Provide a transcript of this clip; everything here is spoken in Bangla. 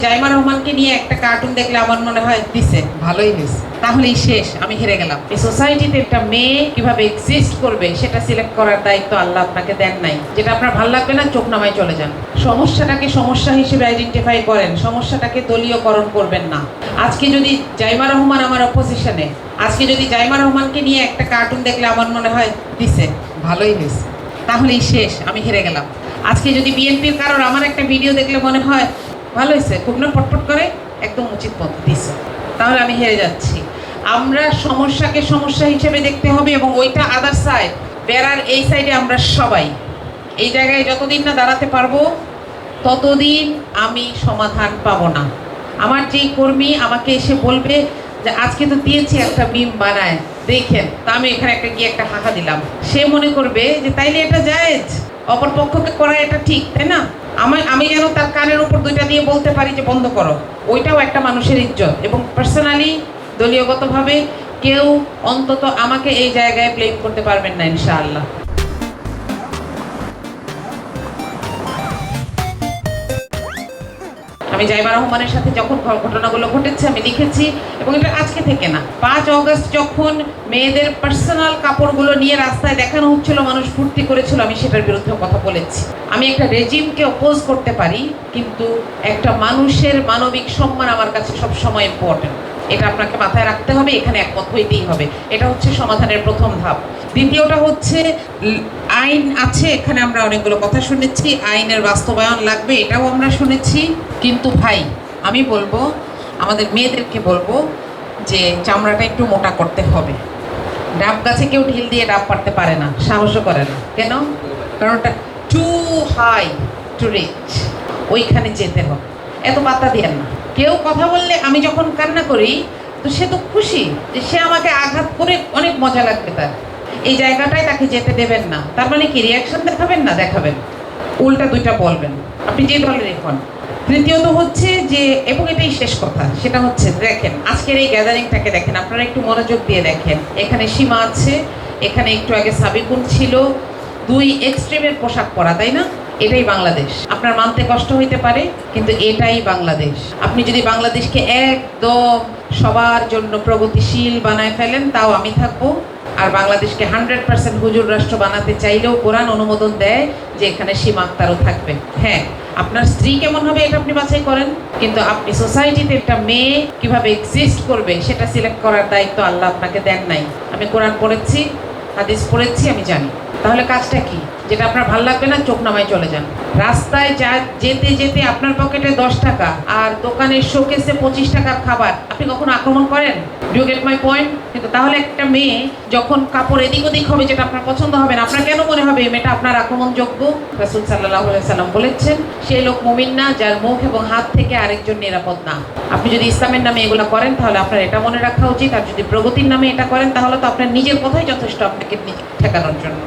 জাইমা রহমানকে নিয়ে একটা কার্টুন দেখলে আমার মনে হয় দিছে ভালোই হয়েছে, তাহলেই শেষ, আমি হেরে গেলাম। এই সোসাইটিতে একটা মেয়ে কিভাবে এক্সিস্ট করবে সেটা সিলেক্ট করার দায়িত্ব আল্লাহ আপনাকে দেন নাই। যেটা আপনার ভালো লাগবে না, চোখ নামায় চলে যান। সমস্যাটাকে সমস্যা হিসেবে আইডেন্টিফাই করেন, সমস্যাটাকে দলীয়করণ করবেন না। আজকে যদি জাইমা রহমান আমার অপোজিশনে, আজকে যদি জাইমা রহমানকে নিয়ে একটা কার্টুন দেখলে আমার মনে হয় দিছে ভালোই হয়েছে, তাহলেই শেষ, আমি হেরে গেলাম। আজকে যদি বিএনপির কারোর আমার একটা ভিডিও দেখলে মনে হয় ভালো হয়েছে, খুব না পটপট করে একদম উচিত পথ দিছে, তাহলে আমি হেরে যাচ্ছি। আমরা সমস্যাকে সমস্যা হিসেবে দেখতে হবে এবং ওইটা আদার সাইড, বেড়ার এই সাইডে আমরা সবাই এই জায়গায় যতদিন না দাঁড়াতে পারবো ততদিন আমি সমাধান পাবো না। আমার যেই কর্মী আমাকে এসে বলবে যে আজকে তো দিয়েছি একটা মিম বানায় দেখেন, তা আমি এখানে একটা গিয়ে একটা হাঁকা দিলাম, সে মনে করবে যে তাইলে এটা জায়েজ, অপর পক্ষকে করা এটা ঠিক, তাই না? আমি যেন তার কানের উপর দুইটা দিয়ে বলতে পারি যে বন্ধ করো, ওইটাও একটা মানুষের ইজ্জত। এবং পার্সোনালি দলীয়গতভাবে কেউ অন্তত আমাকে এই জায়গায় ব্লেম করতে পারবেন না ইনশাআল্লাহ। আমি জাইমা রহমানের সাথে যখন ঘটনাগুলো ঘটেছে আমি লিখেছি, এবং এটা আজকে থেকে না, 5 অগস্ট যখন মেয়েদের পার্সোনাল কাপড়গুলো নিয়ে রাস্তায় দেখানো হচ্ছিল, মানুষ ফুর্তি করেছিল, আমি সেটার বিরুদ্ধে কথা বলেছি। আমি একটা রেজিমকে অপোজ করতে পারি, কিন্তু একটা মানুষের মানবিক সম্মান আমার কাছে সব সময় ইম্পর্টেন্ট। এটা আপনাকে মাথায় রাখতে হবে, এখানে একমত হইতেই হবে। এটা হচ্ছে সমাধানের প্রথম ধাপ। দ্বিতীয়টা হচ্ছে আইন আছে, এখানে আমরা অনেকগুলো কথা শুনেছি, আইনের বাস্তবায়ন লাগবে, এটাও আমরা শুনেছি। কিন্তু ভাই, আমি বলবো, আমাদের মেয়েদেরকে বলবো যে চামড়াটা একটু মোটা করতে হবে। ডাব গাছে কেউ ঢিল দিয়ে ডাব পারতে পারে না, সাহসও করে না। কেন? কারণ ওটা টু হাই টু রিচ, ওইখানে যেতে হবে। এত পাত্তা দিয়েন না। কেউ কথা বললে আমি যখন কান্না করি, তো সে তো খুশি যে সে আমাকে আঘাত করে, অনেক মজা লাগবে তার। এই জায়গাটায় তাকে যেতে দেবেন না। তার মানে কি রিয়াকশন দেখাবেন না? দেখাবেন, উল্টা দুইটা বলবেন, আপনি যে দলের এখন। তৃতীয়ত হচ্ছে যে, এবং এটাই শেষ কথা, সেটা হচ্ছে দেখেন আজকের এই গ্যাদারিংটাকে দেখেন, আপনারা একটু মনোযোগ দিয়ে দেখেন। এখানে সীমা আছে, এখানে একটু আগে সাবিকুন ছিল, দুই এক্সট্রিমের পোশাক পরা, তাই না? এটাই বাংলাদেশ। আপনার মানতে কষ্ট হইতে পারে, কিন্তু এটাই বাংলাদেশ। আপনি যদি বাংলাদেশকে একদম সবার জন্য প্রগতিশীল বানায় ফেলেন, তাও আমি থাকবো। আর বাংলাদেশকে 100% হুজুর রাষ্ট্র বানাতে চাইলেও কোরআন অনুমোদন দেয় যে এখানে সীমা আক্তারও থাকবে। হ্যাঁ, আপনার স্ত্রী কেমন হবে এটা আপনি বাছাই করেন, কিন্তু আপনি সোসাইটিতে একটা মেয়ে কিভাবে এক্সিস্ট করবে সেটা সিলেক্ট করার দায়িত্ব আল্লাহ আপনাকে দেন নাই। আমি কোরআন পড়েছি, হাদিস পড়েছি, আমি জানি। তাহলে কাজটা কি? যেটা আপনার ভালো লাগবে না, চোখ নামায় চলে যান। রাস্তায় যেতে যেতে আপনার পকেটে 10 টাকা আর দোকানের শোকেসে 25 টাকার খাবার, আপনি কখনো আক্রমণ করেন? Do get my point? কিন্তু তাহলে একটা মেয়ে যখন কাপড় এদিক ওদিক হবে, যেটা আপনার পছন্দ হবে না, আপনার কেন মনে হবে এই মেয়েটা আপনার আক্রমণযোগ্য? রাসূল সাল্লাল্লাহু আলাইহি সাল্লাম বলেছেন, সেই লোক মুমিন না যার মুখ এবং হাত থেকে আরেকজন নিরাপদ না। আপনি যদি ইসলামের নামে এগুলো করেন, তাহলে আপনার এটা মনে রাখা উচিত। আর যদি প্রগতির নামে এটা করেন, তাহলে তো আপনার নিজের কথাই যথেষ্ট আপনাকে ঠেকানোর জন্য।